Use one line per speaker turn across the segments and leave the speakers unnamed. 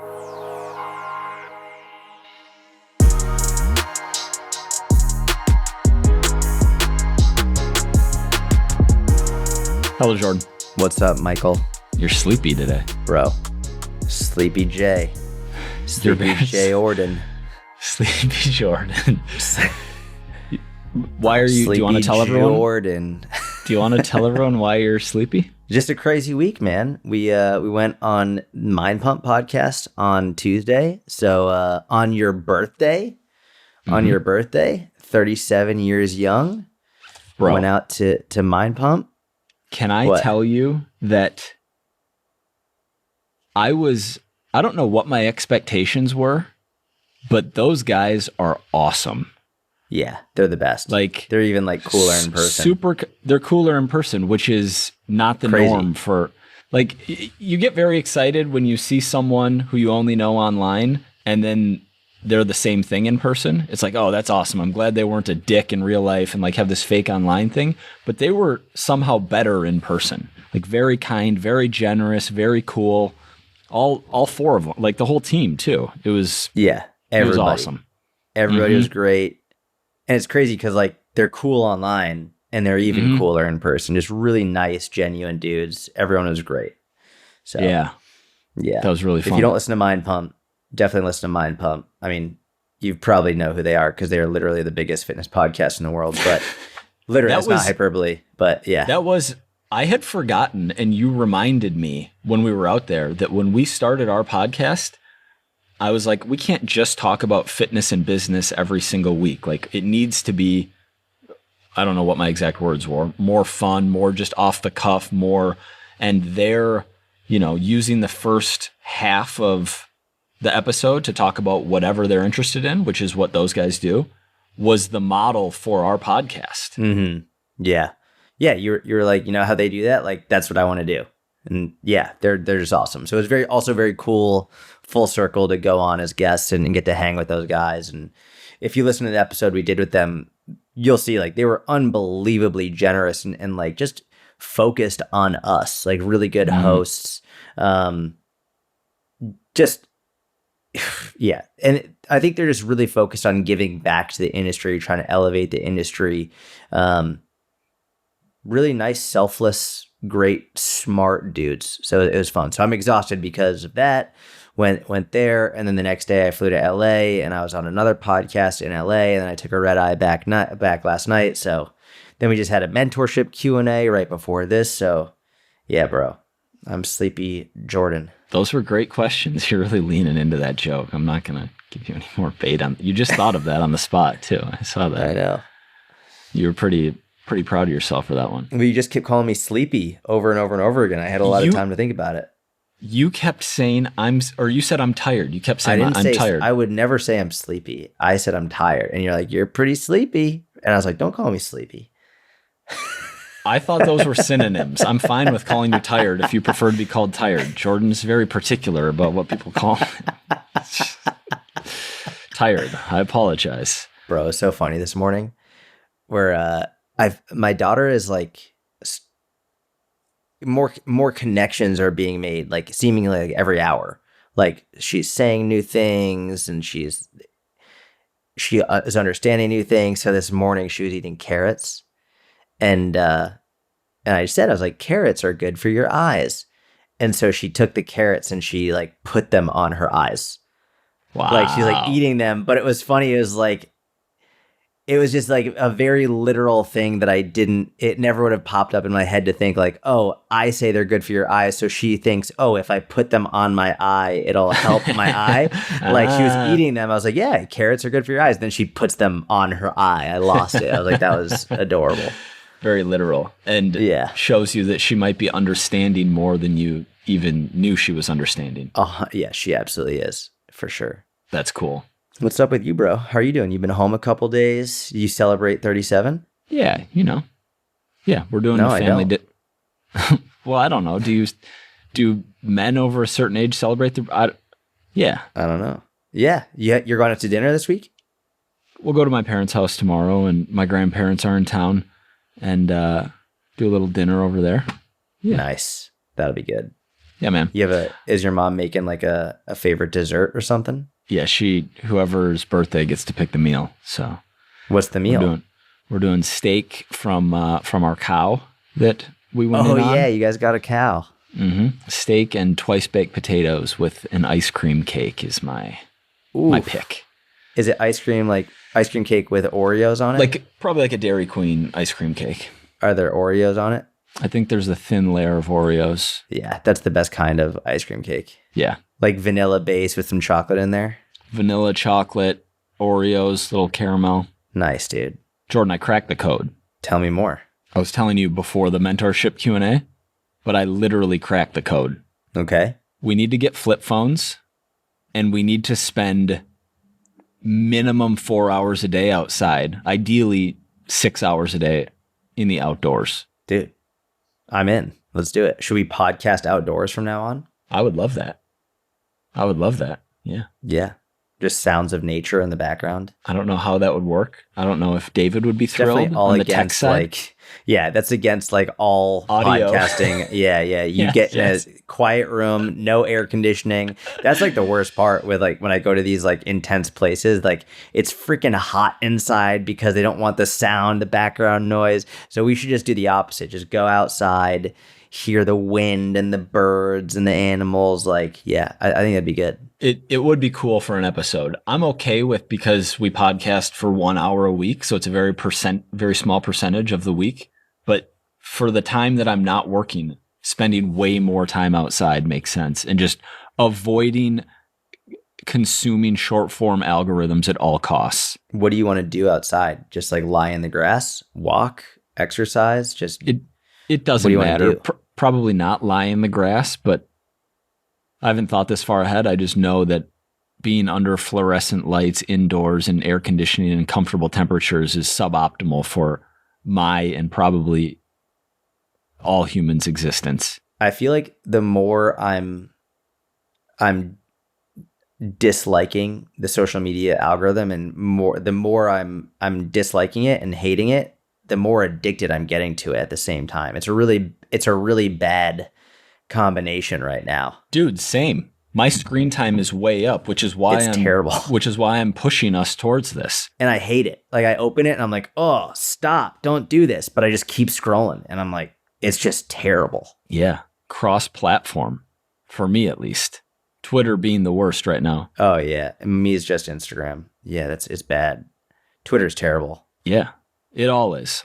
Hello, Jordan.
What's up, Michael?
You're sleepy today.
Bro. Sleepy J. Sleepy J. Orden.
Sleepy Jordan. Why are you,
Sleepy
do you want to tell everyone?
Jordan.
Do you want to tell everyone why you're sleepy?
Just a crazy week, man. We went on Mind Pump podcast on Tuesday. So on your birthday, 37 years young,
Bro.
went out to Mind Pump.
Can I tell you that I don't know what my expectations were, but those guys are awesome.
Yeah, they're the best.
Like,
they're even like cooler in person.
They're cooler in person, which is not the norm for, like, you get very excited when you see someone who you only know online and then they're the same thing in person. It's like, oh, that's awesome. I'm glad they weren't a dick in real life and like have this fake online thing, but they were somehow better in person. Like very kind, very generous, very cool. All four of them, like the whole team too. It was awesome.
Everybody was great. And it's crazy because like they're cool online and they're even cooler in person. Just really nice, genuine dudes. Everyone was great. So yeah,
that was really fun.
If you don't listen to Mind Pump, definitely listen to Mind Pump. I mean, you probably know who they are because they are literally the biggest fitness podcast in the world. But literally, that's not hyperbole. But yeah,
I had forgotten, and you reminded me when we were out there that when we started our podcast, I was like, we can't just talk about fitness and business every single week. Like, it needs to be, I don't know what my exact words were, more fun, more just off the cuff, more. And they're, using the first half of the episode to talk about whatever they're interested in, which is what those guys do, was the model for our podcast.
Mm-hmm. Yeah. Yeah. You're like, how they do that? Like, that's what I want to do. And yeah, they're just awesome. So it was also very cool, full circle to go on as guests and get to hang with those guys. And if you listen to the episode we did with them, you'll see like they were unbelievably generous and like just focused on us, like really good hosts. Yeah. And I think they're just really focused on giving back to the industry, trying to elevate the industry. Really nice, selfless, great, smart dudes. So it was fun. So I'm exhausted because of that. Went there. And then the next day I flew to LA and I was on another podcast in LA. And then I took a red eye back last night. So then we just had a mentorship Q&A right before this. So yeah, bro, I'm Sleepy Jordan.
Those were great questions. You're really leaning into that joke. I'm not going to give you any more bait on. You just thought of that on the spot too. I saw that.
I know.
You were pretty proud of yourself for that one.
Well, you just kept calling me Sleepy over and over and over again. I had a lot of time to think about it.
You kept saying you said I'm tired. You kept saying I'm tired.
I would never say I'm sleepy. I said I'm tired. And you're like, you're pretty sleepy. And I was like, don't call me sleepy.
I thought those were synonyms. I'm fine with calling you tired if you prefer to be called tired. Jordan's very particular about what people call him. Tired. I apologize.
Bro, it was so funny this morning where my daughter is like more connections are being made like seemingly like every hour. Like she's saying new things and she is understanding new things. So this morning she was eating carrots. And I said, I was like, carrots are good for your eyes. And so she took the carrots and she like put them on her eyes.
Wow.
Like she's like eating them. But it was funny. It was just like a very literal thing that it never would have popped up in my head to think like, oh, I say they're good for your eyes. So she thinks, oh, if I put them on my eye, it'll help my eye. Like she was eating them. I was like, yeah, carrots are good for your eyes. Then she puts them on her eye. I lost it. I was like, that was adorable.
Very literal. And shows you that she might be understanding more than you even knew she was understanding.
Yeah, she absolutely is, for sure.
That's cool.
What's up with you, bro? How are you doing? You've been home a couple days. You celebrate 37?
Yeah, Yeah, we're doing a family. Well, I don't know. Do men over a certain age celebrate yeah.
I don't know. Yeah. You're going out to dinner this week?
We'll go to my parents' house tomorrow, and my grandparents are in town, and do a little dinner over there. Yeah.
Nice. That'll be good.
Yeah, man.
Is your mom making like a favorite dessert or something?
Yeah, whoever's birthday gets to pick the meal. So
what's the meal?
We're doing steak from our cow that we went in on.
Oh yeah, you guys got a cow.
Steak and twice baked potatoes with an ice cream cake is my pick.
Is it ice cream cake with Oreos on it?
Probably like a Dairy Queen ice cream cake.
Are there Oreos on it?
I think there's a thin layer of Oreos.
Yeah, that's the best kind of ice cream cake.
Yeah.
Like vanilla base with some chocolate in there.
Vanilla, chocolate, Oreos, little caramel.
Nice, dude.
Jordan, I cracked the code.
Tell me more.
I was telling you before the mentorship Q&A, but I literally cracked the code.
Okay.
We need to get flip phones, and we need to spend minimum 4 hours a day outside, ideally 6 hours a day in the outdoors.
Dude, I'm in. Let's do it. Should we podcast outdoors from now on?
I would love that. Yeah.
Yeah. Just sounds of nature in the background.
I don't know how that would work. I don't know if David would be thrilled on the tech side.
That's against like all
audio
podcasting. Yeah. You get in a quiet room, no air conditioning. That's like the worst part with like when I go to these like intense places, like it's freaking hot inside because they don't want the sound, the background noise. So we should just do the opposite. Just go outside, hear the wind and the birds and the animals. Like, yeah, I think that'd be good.
It would be cool for an episode. I'm okay with, because we podcast for 1 hour a week, so it's a very small percentage of the week. But for the time that I'm not working, spending way more time outside makes sense, and just avoiding consuming short form algorithms at all costs.
What do you want to do outside? Just like lie in the grass, walk, exercise? Just
it doesn't matter. Probably not lie in the grass, but I haven't thought this far ahead. I just know that being under fluorescent lights indoors and air conditioning and comfortable temperatures is suboptimal for my and probably all humans' existence.
I feel like the more I'm disliking the social media algorithm, and the more I'm disliking it and hating it, the more addicted I'm getting to it at the same time. It's a really bad combination right now.
Dude, same. My screen time is way up, which is why
it's terrible.
Which is why I'm pushing us towards this.
And I hate it. Like I open it and I'm like, oh, stop, don't do this. But I just keep scrolling and I'm like, it's just terrible.
Yeah. Cross-platform, for me at least. Twitter being the worst right now.
Oh yeah. Me is just Instagram. Yeah, it's bad. Twitter's terrible.
Yeah. It all is.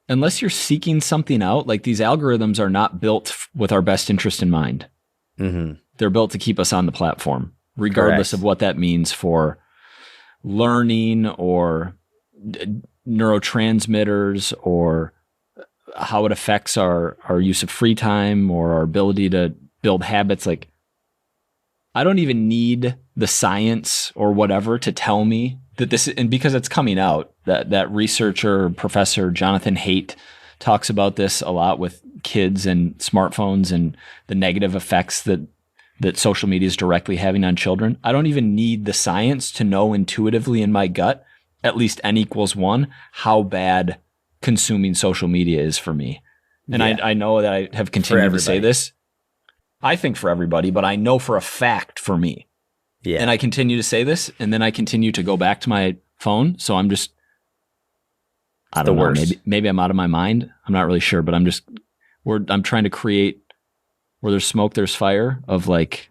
Unless you're seeking something out, like these algorithms are not built with our best interest in mind.
Mm-hmm.
They're built to keep us on the platform, regardless
Correct.
of what that means for learning or neurotransmitters or how it affects our use of free time or our ability to build habits. Like, I don't even need the science or whatever to tell me that this, and because it's coming out, that researcher, Professor Jonathan Haidt, talks about this a lot with kids and smartphones and the negative effects that social media is directly having on children. I don't even need the science to know intuitively in my gut, at least N=1, how bad consuming social media is for me. And yeah. I know that I have continued to say this. I think for everybody, but I know for a fact for me. Yeah. And I continue to say this, and then I continue to go back to my phone. So I'm just, I don't know, maybe I'm out of my mind. I'm not really sure, but I'm trying to create where there's smoke, there's fire of like,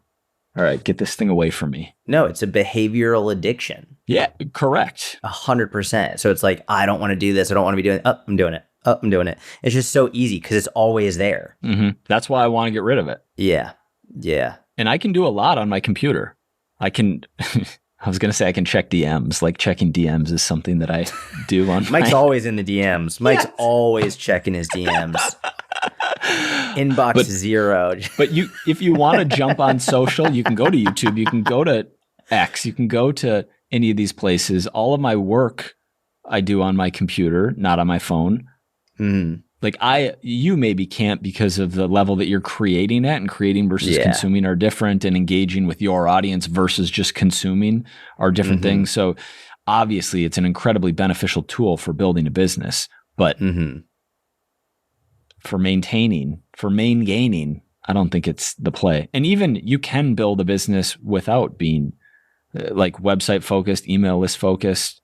all right, get this thing away from me.
No, it's a behavioral addiction.
Yeah, correct.
100%. So it's like, I don't want to do this. I don't want to be doing it. Oh, I'm doing it. Oh, I'm doing it. It's just so easy because it's always there.
Mm-hmm. That's why I want to get rid of it.
Yeah. Yeah.
And I can do a lot on my computer. I was going to say I can check DMs. Like checking DMs is something that I do on
Mike's always in the DMs. Mike's always checking his DMs. Inbox 0.
But if you want to jump on social, you can go to YouTube. You can go to X. You can go to any of these places. All of my work I do on my computer, not on my phone.
Mm.
Like you maybe can't because of the level that you're creating at, and creating versus consuming are different, and engaging with your audience versus just consuming are different things. So obviously it's an incredibly beneficial tool for building a business, but for main gaining, I don't think it's the play. And even you can build a business without being like website focused, email list focused,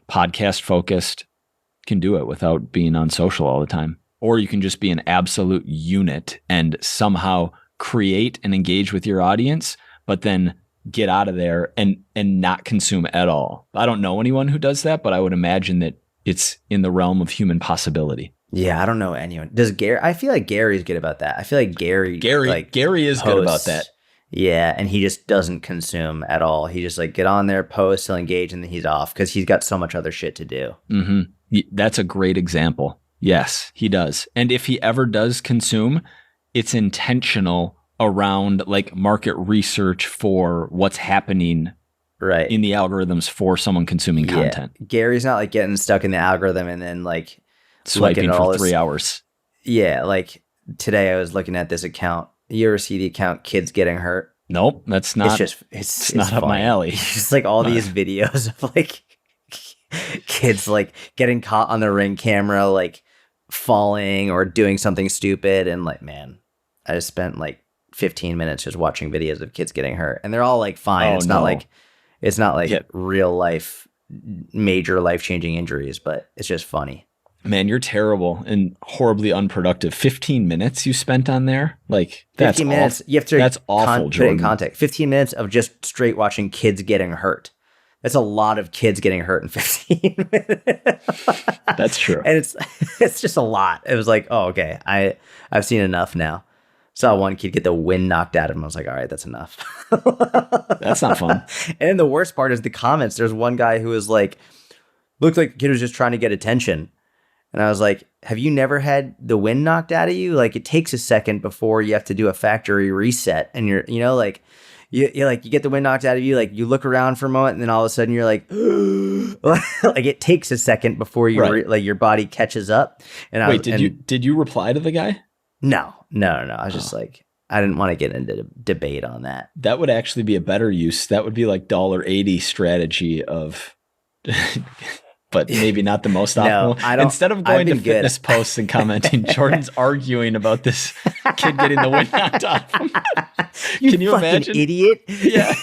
podcast focused. You can do it without being on social all the time. Or you can just be an absolute unit and somehow create and engage with your audience, but then get out of there and not consume at all. I don't know anyone who does that, but I would imagine that it's in the realm of human possibility.
Yeah, I don't know anyone. Does Gary? I feel like Gary's good about that. I feel like Gary
is good about that.
Yeah, and he just doesn't consume at all. He just like get on there, post, he'll engage, and then he's off because he's got so much other shit to do.
Mm-hmm. That's a great example. Yes, he does. And if he ever does consume, it's intentional around like market research for what's happening
right
in the algorithms for someone consuming content.
Gary's not like getting stuck in the algorithm and then like
swiping for 3 hours.
Yeah, like today I was looking at this account. You ever see the account Kids Getting Hurt?
Nope, that's not.
It's
not up my alley.
It's just like all these videos of like kids like getting caught on the Ring camera, like falling or doing something stupid, and like, man, I just spent like 15 minutes just watching videos of kids getting hurt, and they're all like fine. It's not like real life, major life changing injuries, but it's just funny.
Man, you're terrible and horribly unproductive. 15 minutes you spent on there? Like, that's
15 minutes. You have to
that's awful,
put it in context. 15 minutes of just straight watching kids getting hurt. That's a lot of kids getting hurt in 15 minutes.
That's true.
And it's just a lot. It was like, oh, okay. I've seen enough now. Saw one kid get the wind knocked out of him. I was like, all right, that's enough.
That's not fun.
And then the worst part is the comments. There's one guy who was like, looked like the kid was just trying to get attention. And I was like, have you never had the wind knocked out of you? Like, it takes a second before you have to do a factory reset. And you're like, you get the wind knocked out of you. Like, you look around for a moment and then all of a sudden you're like, like it takes a second before you like your body catches up. And
did you reply to the guy?
No. I was just like, I didn't want to get into debate on that.
That would actually be a better use. That would be like $1.80 strategy of, but maybe not the most optimal.
No, I don't.
Instead of going to fitness posts and commenting, Jordan's arguing about this kid getting the wind knocked off him. Can you imagine?
Idiot.
Yeah.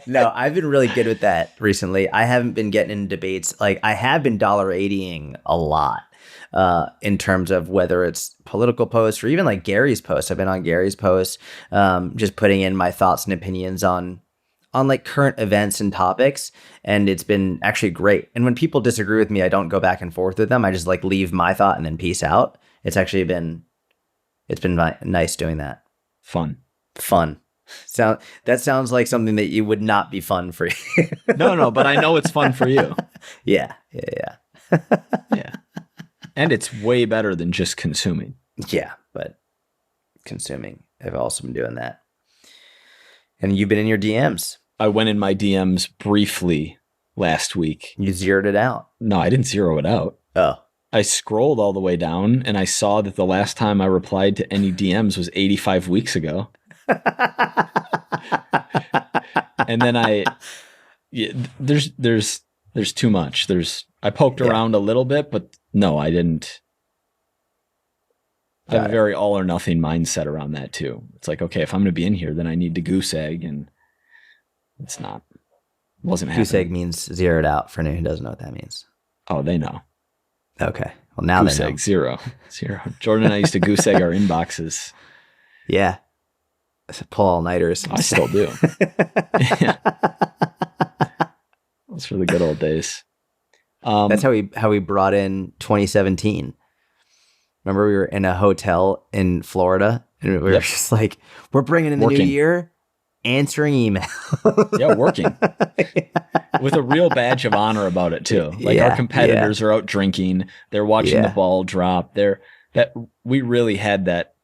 No, I've been really good with that recently. I haven't been getting in debates. Like, I have been $1.80ing a lot. In terms of whether it's political posts or even like Gary's posts. I've been on Gary's posts, just putting in my thoughts and opinions on like current events and topics. And it's been actually great. And when people disagree with me, I don't go back and forth with them. I just like leave my thought and then peace out. It's been nice doing that.
Fun.
That sounds like something that you would not be fun for you.
No, but I know it's fun for you.
Yeah.
Yeah. And it's way better than just consuming.
Yeah, but consuming. I've also been doing that. And you've been in your DMs.
I went in my DMs briefly last week.
You zeroed it out.
No, I didn't zero it out.
Oh.
I scrolled all the way down and I saw that the last time I replied to any DMs was 85 weeks ago. And then there's too much. I poked around a little bit, but no, I didn't. I have a very all or nothing mindset around that too. It's like, okay, if I'm going to be in here, then I need to goose egg, and wasn't happening.
Goose egg means zeroed out for anyone who doesn't know what that means.
Oh, they know.
Okay. Well, now
goose
they know.
Egg, zero. Jordan and I used to goose egg our inboxes.
Yeah. Pull all-nighters.
I still do. Yeah. Those were the good old days.
That's how we brought in 2017. Remember, we were in a hotel in Florida, and we were just like, "We're bringing in the new year, answering email."
Yeah, working with a real badge of honor about it too. Like our competitors are out drinking, they're watching the ball drop. We really had that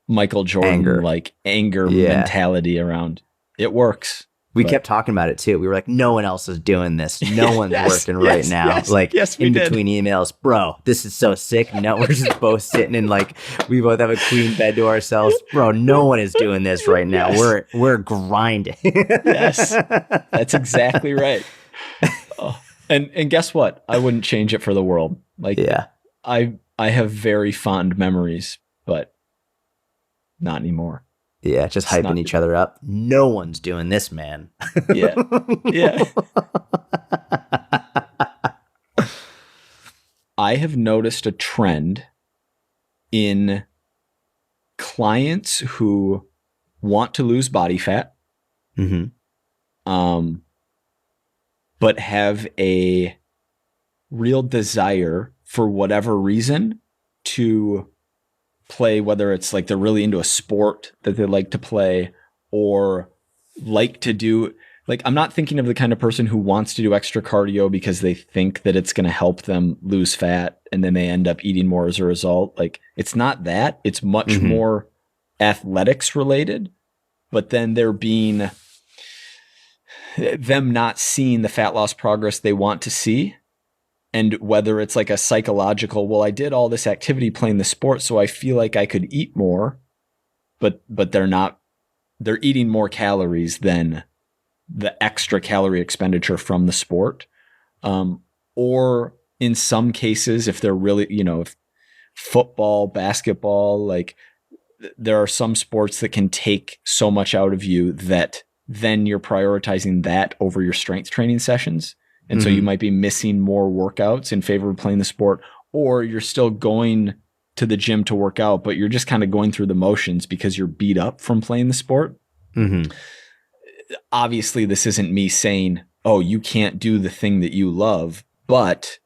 Michael Jordan anger mentality around. It works.
We kept talking about it too. We were like, no one else is doing this. No one's working right now. In between emails, bro, this is so sick. No, we're just both sitting in we both have a queen bed to ourselves. Bro, no one is doing this right now. We're grinding.
Yes, that's exactly right. Oh. And guess what? I wouldn't change it for the world. I have very fond memories, but Not anymore.
Yeah, just
It's
hyping each other up. No one's doing this, man.
Yeah. Yeah. I have noticed a trend in clients who want to lose body fat, but have a real desire for whatever reason to play, whether it's like they're really into a sport that they like to play or like to do. Like, I'm not thinking of the kind of person who wants to do extra cardio because they think that it's going to help them lose fat and then they end up eating more as a result. Like, it's not that. It's much more athletics related, but then them not seeing the fat loss progress they want to see. And whether it's like a psychological, well, I did all this activity playing the sport, so I feel like I could eat more, but they're eating more calories than the extra calorie expenditure from the sport. Or in some cases, if they're really, if football, basketball, like there are some sports that can take so much out of you that then you're prioritizing that over your strength training sessions. And so you might be missing more workouts in favor of playing the sport, or you're still going to the gym to work out, but you're just kind of going through the motions because you're beat up from playing the sport. Obviously, this isn't me saying, oh, you can't do the thing that you love, but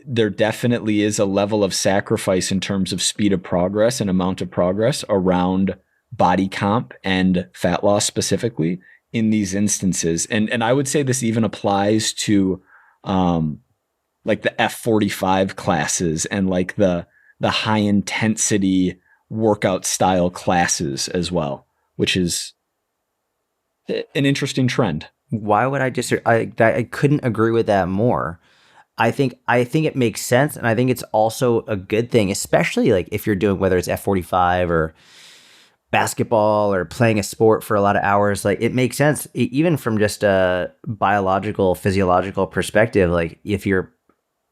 there definitely is a level of sacrifice in terms of speed of progress and amount of progress around body comp and fat loss specifically in these instances. And I would say this even applies to like the F45 classes and like the high intensity workout style classes as well, which is an interesting trend.
Why would I I couldn't agree with that more. I think it makes sense, and I think it's also a good thing, especially like if you're doing, whether it's F45 or basketball or playing a sport for a lot of hours. Like, it makes sense even from just a biological, physiological perspective. Like, if you're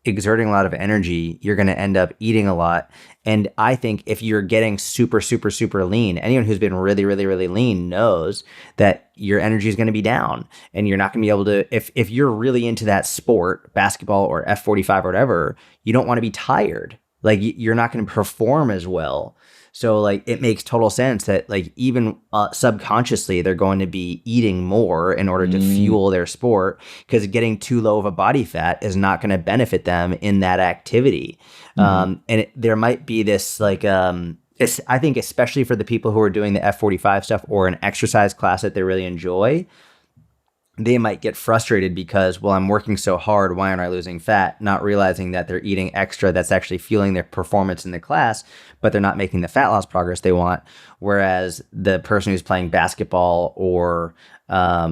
exerting a lot of energy, you're going to end up eating a lot. And I think if you're getting super, super, super lean, anyone who's been really, really, really lean knows that your energy is going to be down, and you're not going to be able to, if you're really into that sport, basketball or F45 or whatever, you don't want to be tired. Like, you're not going to perform as well. So like, it makes total sense that like even subconsciously they're going to be eating more in order to fuel their sport, because getting too low of a body fat is not going to benefit them in that activity. And there might be this like, I think especially for the people who are doing the F45 stuff or an exercise class that they really enjoy, they might get frustrated because, well, I'm working so hard, why aren't I losing fat? Not realizing that they're eating extra that's actually fueling their performance in the class, but they're not making the fat loss progress they want. Whereas the person who's playing basketball or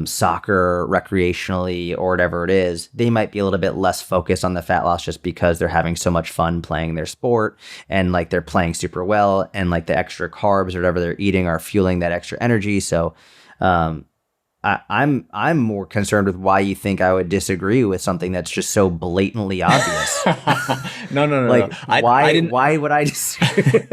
soccer recreationally or whatever it is, they might be a little bit less focused on the fat loss just because they're having so much fun playing their sport, and like they're playing super well, and like the extra carbs or whatever they're eating are fueling that extra energy. So, I'm more concerned with why you think I would disagree with something that's just so blatantly obvious.
No.
Like, why would I disagree?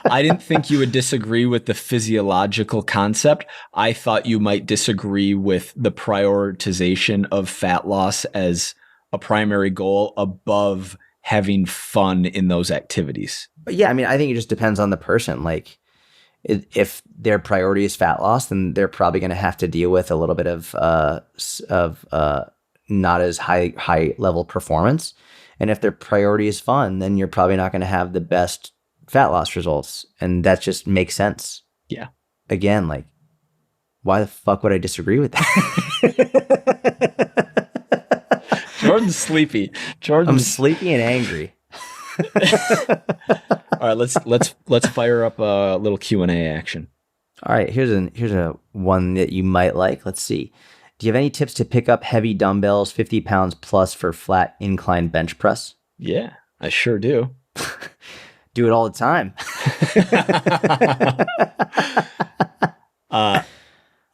I didn't think you would disagree with the physiological concept. I thought you might disagree with the prioritization of fat loss as a primary goal above having fun in those activities.
But yeah, I mean, I think it just depends on the person. Like, if their priority is fat loss, then they're probably going to have to deal with a little bit of not as high level performance. And if their priority is fun, then you're probably not going to have the best fat loss results. And that just makes sense.
Yeah.
Again, like, why the fuck would I disagree with that?
Jordan's sleepy.
I'm sleepy and angry.
All right, let's fire up a little Q&A action.
All right, here's a one that you might like. Let's see. Do you have any tips to pick up heavy dumbbells, 50 pounds plus, for flat incline bench press?
Yeah, I sure do.
Do it all the time.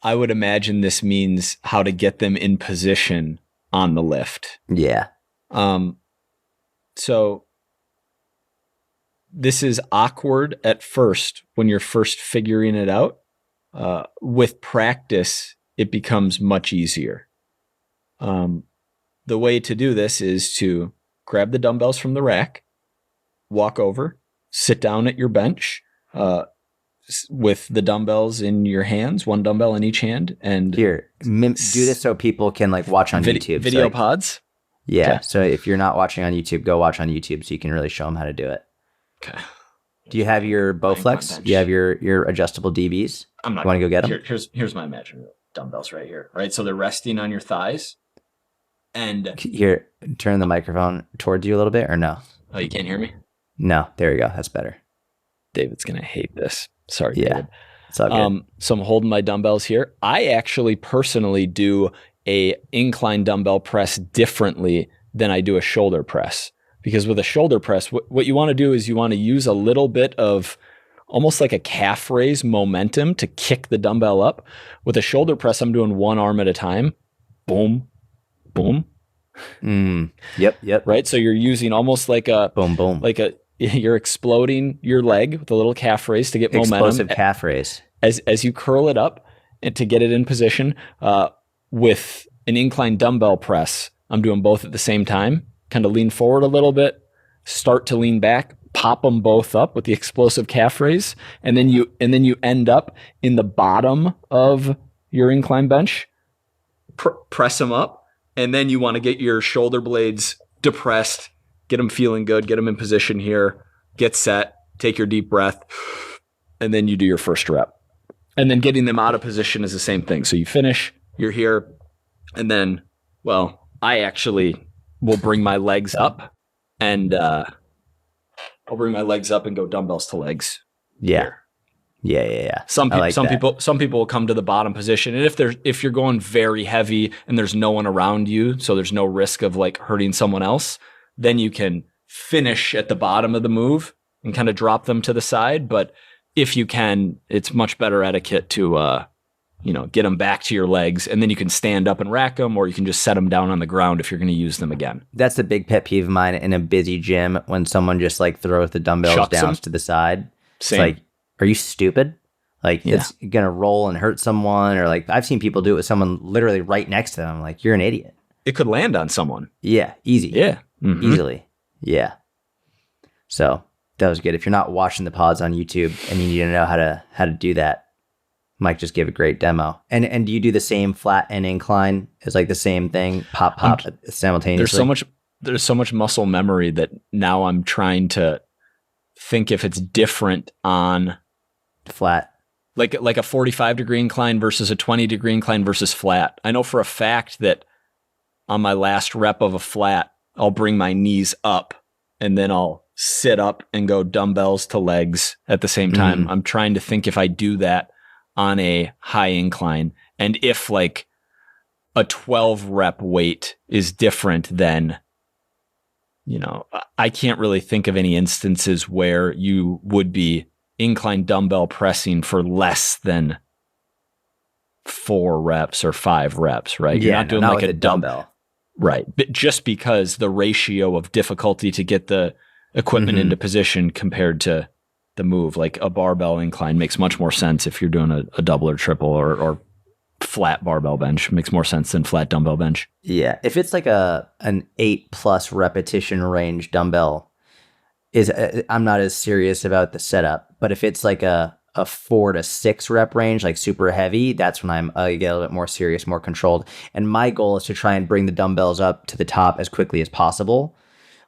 I would imagine this means how to get them in position on the lift.
Yeah.
So this is awkward at first when you're first figuring it out. With practice, it becomes much easier. The way to do this is to grab the dumbbells from the rack, walk over, sit down at your bench with the dumbbells in your hands, one dumbbell in each hand. And
do this so people can like watch on YouTube.
Video
so, like,
pods?
Yeah.
Okay.
So if you're not watching on YouTube, go watch on YouTube so you can really show them how to do it.
Okay.
Do you have your Bowflex? Do you have your adjustable DBs?
I'm not.
You want to go get them?
Here's my imaginary dumbbells right here. Right, so they're resting on your thighs, and
here, turn the microphone towards you a little bit, or no?
Oh, you can't hear me?
No, there you go. That's better.
David's gonna hate this. Sorry,
yeah,
David.
It's all good.
So I'm holding my dumbbells here. I actually personally do a incline dumbbell press differently than I do a shoulder press. Because with a shoulder press, what you want to do is you want to use a little bit of almost like a calf raise momentum to kick the dumbbell up. With a shoulder press, I'm doing one arm at a time. Boom, boom.
Yep.
Right? So you're using almost like a
boom, boom.
You're exploding your leg with a little calf raise to get momentum.
Explosive calf raise.
As you curl it up and to get it in position. With an incline dumbbell press, I'm doing both at the same time. Kind of lean forward a little bit, start to lean back, pop them both up with the explosive calf raise, and then you end up in the bottom of your incline bench. Press them up, and then you want to get your shoulder blades depressed, get them feeling good, get them in position here, get set, take your deep breath, and then you do your first rep. And then getting them out of position is the same thing. So you finish, you're here, and then, well, I actually will bring my legs up, and I'll bring my legs up and go dumbbells to legs.
Yeah. Yeah.
Some people will come to the bottom position, and if you're going very heavy and there's no one around you, so there's no risk of like hurting someone else, then you can finish at the bottom of the move and kind of drop them to the side. But if you can, it's much better etiquette to get them back to your legs, and then you can stand up and rack them, or you can just set them down on the ground if you're going to use them again.
That's a big pet peeve of mine in a busy gym, when someone just like throws the dumbbells
Chucks
down
them.
to the side.
Same.
It's like, are you stupid? Like, it's going to roll and hurt someone, or like I've seen people do it with someone literally right next to them. I'm like, you're an idiot.
It could land on someone.
Yeah, easy.
Yeah. Mm-hmm.
Easily. Yeah. So that was good. If you're not watching the pods on YouTube and you need to know how to do that, Mike just gave a great demo. And do you do the same flat and incline? Is like the same thing, pop simultaneously?
There's so much muscle memory that now I'm trying to think if it's different on
flat.
Like a 45-degree incline versus a 20-degree incline versus flat. I know for a fact that on my last rep of a flat, I'll bring my knees up and then I'll sit up and go dumbbells to legs at the same time. I'm trying to think if I do that on a high incline, and if like a 12 rep weight is different than, I can't really think of any instances where you would be incline dumbbell pressing for less than 4 reps or 5 reps, right? You're not doing like a dumbbell. Right. But just because the ratio of difficulty to get the equipment into position compared to the move, like a barbell incline makes much more sense if you're doing a double or triple, or flat barbell bench makes more sense than flat dumbbell bench.
Yeah. If it's like an 8+ repetition range dumbbell, I'm not as serious about the setup, but if it's like a 4 to 6 rep range, like super heavy, that's when I get a little bit more serious, more controlled. And my goal is to try and bring the dumbbells up to the top as quickly as possible.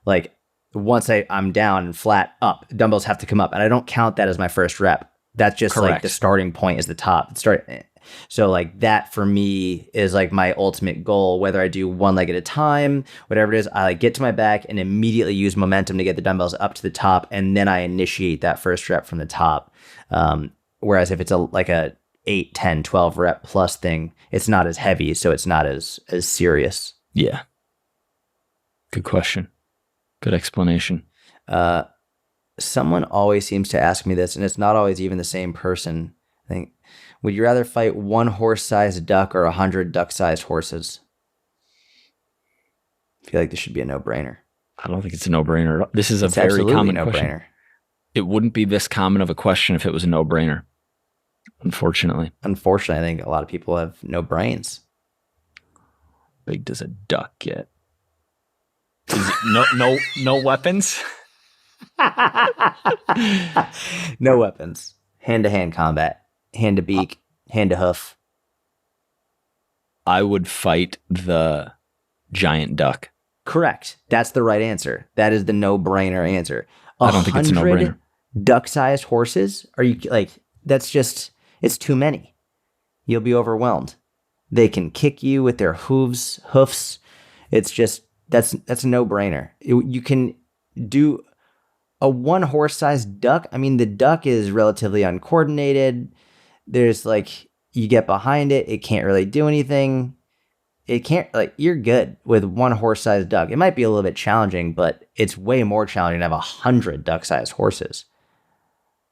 Like once I'm down and flat up, dumbbells have to come up, and I don't count that as my first rep. That's just
Correct.
Like the starting point is the top. So like that for me is like my ultimate goal, whether I do one leg at a time, whatever it is, I like get to my back and immediately use momentum to get the dumbbells up to the top. And then I initiate that first rep from the top. Whereas if it's like a 8, 10, 12 rep plus thing, it's not as heavy. So it's not as serious.
Yeah. Good question. Good explanation.
Someone always seems to ask me this, and it's not always even the same person. I think, would you rather fight 1 horse-sized duck or 100 duck-sized horses? I feel like this should be a no-brainer.
I don't think it's a no-brainer. This is a very common question. it wouldn't be this common of a question if it was a no-brainer. Unfortunately.
Unfortunately, I think a lot of people have no brains.
Big does a duck get? Is it no weapons?
No weapons. Hand-to-hand combat. Hand to beak. Hand to hoof.
I would fight the giant duck.
Correct. That's the right answer. That is the no-brainer answer.
I don't think it's a no-brainer.
Duck-sized horses? Are you like, that's just, it's too many. You'll be overwhelmed. They can kick you with their hoofs. It's just, that's a no-brainer. You can do a one horse-sized duck. I mean, the duck is relatively uncoordinated. There's like, you get behind it, it can't really do anything. It can't, like, you're good with one horse-sized duck. It might be a little bit challenging, but it's way more challenging to have 100 duck-sized horses.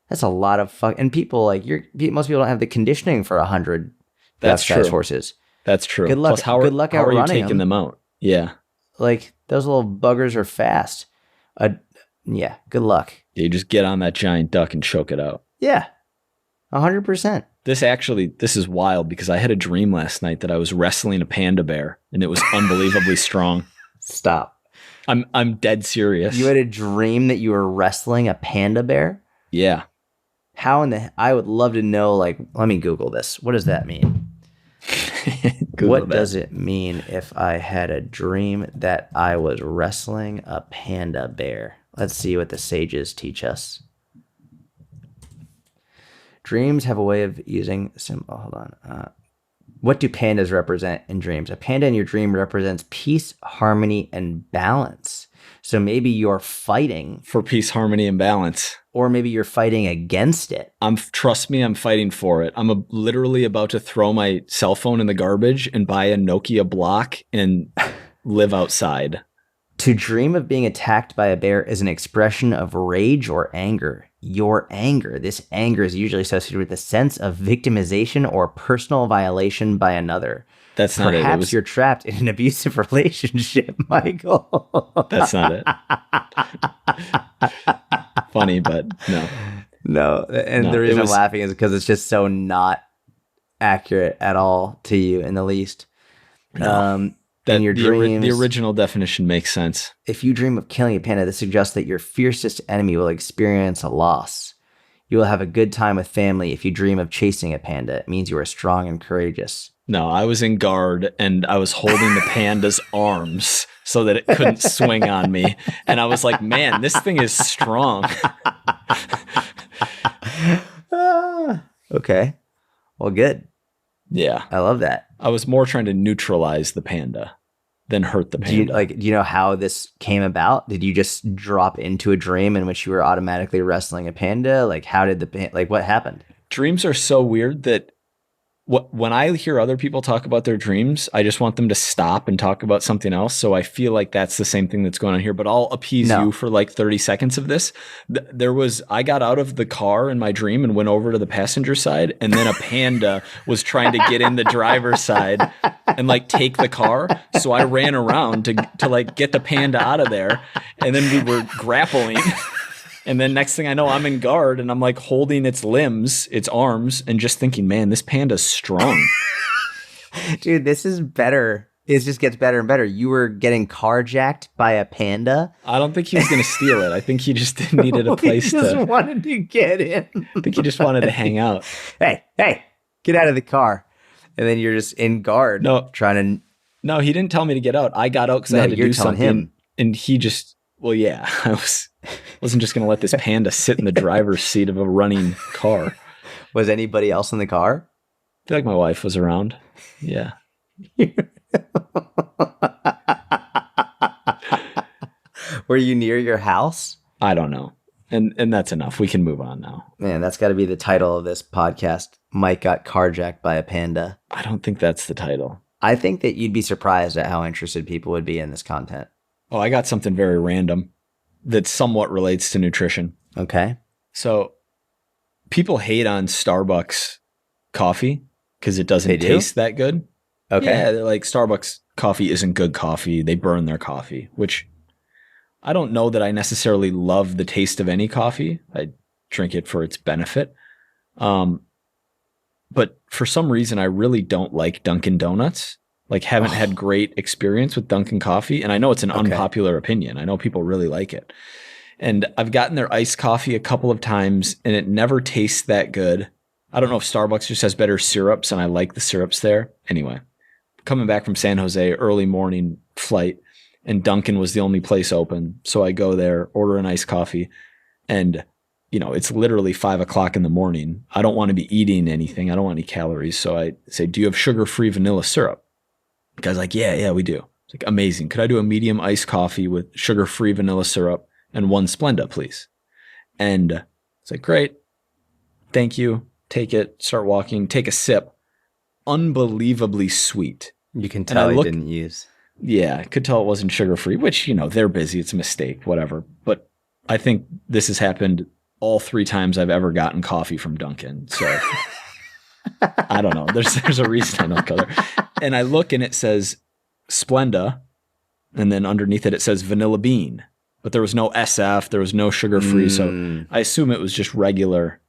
That's a lot of and people, like, most people don't have the conditioning for 100 duck-sized horses.
That's true.
Good luck.
Plus,
good luck
how are you
outrunning
taking them out? Yeah.
Like, those little buggers are fast. Yeah, good luck.
Yeah, you just get on that giant duck and choke it out.
Yeah, 100%.
This is wild because I had a dream last night that I was wrestling a panda bear and it was unbelievably strong.
Stop.
I'm dead serious.
You had a dream that you were wrestling a panda bear?
Yeah.
How I would love to know, like, let me Google this. What does that mean? Does it mean if I had a dream that I was wrestling a panda bear? Let's see what the sages teach us. Dreams have a way of using hold on. What do pandas represent in dreams? A panda in your dream represents peace, harmony, and balance. So maybe you're fighting
for peace, harmony, and balance.
Or maybe you're fighting against it.
Trust me, I'm fighting for it. I'm literally about to throw my cell phone in the garbage and buy a Nokia block and live outside.
To dream of being attacked by a bear is an expression of rage or anger. Your anger. This anger is usually associated with a sense of victimization or personal violation by another.
That's not it.
Perhaps you're trapped in an abusive relationship, Michael.
That's not it. Funny, but no.
No, and the reason I'm laughing is because it's just so not accurate at all to you in the least.
No.
In your dreams,
the original definition makes sense.
If you dream of killing a panda, this suggests that your fiercest enemy will experience a loss. You will have a good time with family. If you dream of chasing a panda, it means you are strong and courageous.
No, I was in guard and I was holding the panda's arms so that it couldn't swing on me. And I was like, man, this thing is strong.
Okay. Well, good.
Yeah.
I love that.
I was more trying to neutralize the panda than hurt the panda.
Do you know how this came about? Did you just drop into a dream in which you were automatically wrestling a panda? Like, how did what happened?
Dreams are so weird that when I hear other people talk about their dreams, I just want them to stop and talk about something else. So I feel like that's the same thing that's going on here, but I'll appease you for like 30 seconds of this. I got out of the car in my dream and went over to the passenger side, and then a panda was trying to get in the driver's side and like take the car. So I ran around to like get the panda out of there. And then we were grappling. And then next thing I know, I'm in guard and I'm like holding its limbs, its arms, and just thinking, man, this panda's strong.
Dude, this is better. It just gets better and better. You were getting carjacked by a panda?
I don't think he was going to steal it. I think he just needed a place
he just wanted to get in.
I think he just wanted to hang out.
Hey, get out of the car. And then you're just in guard.
No, he didn't tell me to get out. I got out because I had to do something. Him. And he just, well, yeah, wasn't just going to let this panda sit in the driver's seat of a running car.
Was anybody else in the car?
I feel like my wife was around. Yeah.
Were you near your house?
I don't know. And that's enough. We can move on now.
Man, that's got to be the title of this podcast. Mike got carjacked by a panda.
I don't think that's the title.
I think that you'd be surprised at how interested people would be in this content.
Oh, I got something very random that somewhat relates to nutrition.
Okay.
So people hate on Starbucks coffee because it doesn't taste that good.
Okay.
Yeah, they're like, Starbucks coffee isn't good coffee. They burn their coffee, which I don't know that I necessarily love the taste of any coffee. I drink it for its benefit. But for some reason, I really don't like Dunkin' Donuts. Like, haven't had great experience with Dunkin' coffee. And I know it's an unpopular opinion. I know people really like it. And I've gotten their iced coffee a couple of times, and it never tastes that good. I don't know if Starbucks just has better syrups, and I like the syrups there. Anyway, coming back from San Jose, early morning flight, and Dunkin' was the only place open. So I go there, order an iced coffee, and it's literally 5:00 in the morning. I don't want to be eating anything. I don't want any calories. So I say, do you have sugar-free vanilla syrup? The guy's like, yeah, we do. It's like, amazing. Could I do a medium iced coffee with sugar-free vanilla syrup and 1 Splenda, please? And it's like, great. Thank you. Take it. Start walking. Take a sip. Unbelievably sweet.
You can tell he didn't use.
Yeah, I could tell it wasn't sugar-free, which, they're busy. It's a mistake, whatever. But I think this has happened all 3 times I've ever gotten coffee from Dunkin'. So I don't know. There's a reason I don't go there. And I look and it says Splenda, and then underneath it says vanilla bean. But there was no SF, there was no sugar-free, so I assume it was just regular.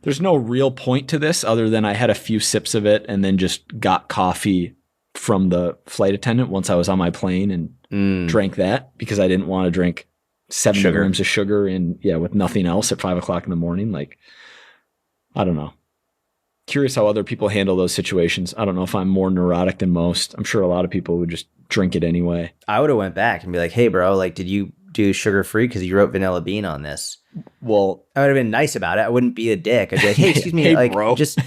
There's no real point to this other than I had a few sips of it and then just got coffee from the flight attendant once I was on my plane and drank that because I didn't want to drink 70 grams of sugar with nothing else at 5:00 in the morning. Like, I don't know. Curious how other people handle those situations. I don't know if I'm more neurotic than most. I'm sure a lot of people would just drink it anyway.
I would have went back and be like, hey, bro, like, did you do sugar-free? Because you wrote vanilla bean on this.
Well,
I would have been nice about it. I wouldn't be a dick. I'd be like, hey, excuse me.
Hey, bro.
Just,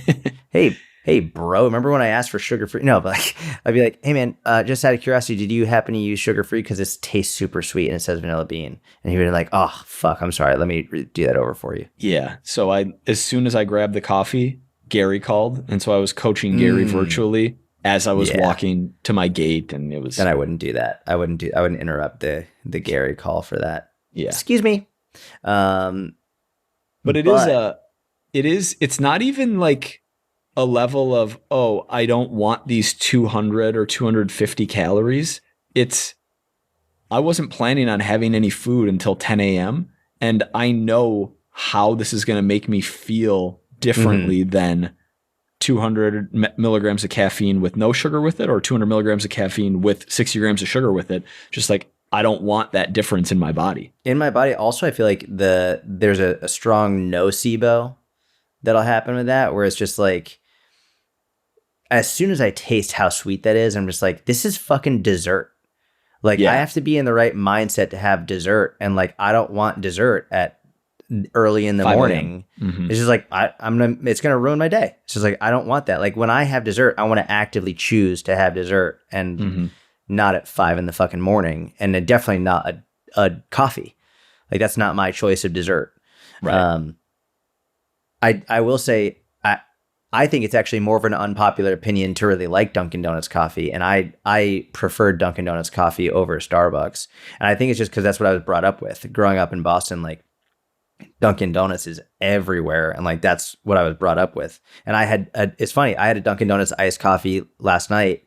hey, bro, remember when I asked for sugar-free? No, but like, I'd be like, hey, man, just out of curiosity, did you happen to use sugar-free? Because this tastes super sweet and it says vanilla bean. And he would be like, oh, fuck, I'm sorry. Let me do that over for you.
Yeah. So as soon as I grabbed the coffee, Gary called. And so I was coaching Gary virtually as I was walking to my gate. And it was.
Then I wouldn't do that. I wouldn't interrupt the Gary call for that.
Yeah.
Excuse me.
But it's not even like a level of, oh, I don't want these 200 or 250 calories. I wasn't planning on having any food until 10 a.m. And I know how this is going to make me feel differently than 200 milligrams of caffeine with no sugar with it or 200 milligrams of caffeine with 60 grams of sugar with it. Just like, I don't want that difference in my body.
In my body, also, I feel like there's a strong nocebo that'll happen with that, where it's just like, as soon as I taste how sweet that is, I'm just like, this is fucking dessert. Like, I have to be in the right mindset to have dessert, and like, I don't want dessert at early in the morning. It's just like, it's gonna ruin my day. It's just like, I don't want that. Like, when I have dessert, I want to actively choose to have dessert, and not at 5 in the fucking morning, and then definitely not a coffee. Like, that's not my choice of dessert.
Right.
I will say, I think it's actually more of an unpopular opinion to really like Dunkin' Donuts coffee, and I prefer Dunkin' Donuts coffee over Starbucks. And I think it's just because that's what I was brought up with. Growing up in Boston, like, Dunkin' Donuts is everywhere, and like, that's what I was brought up with. And it's funny, I had a Dunkin' Donuts iced coffee last night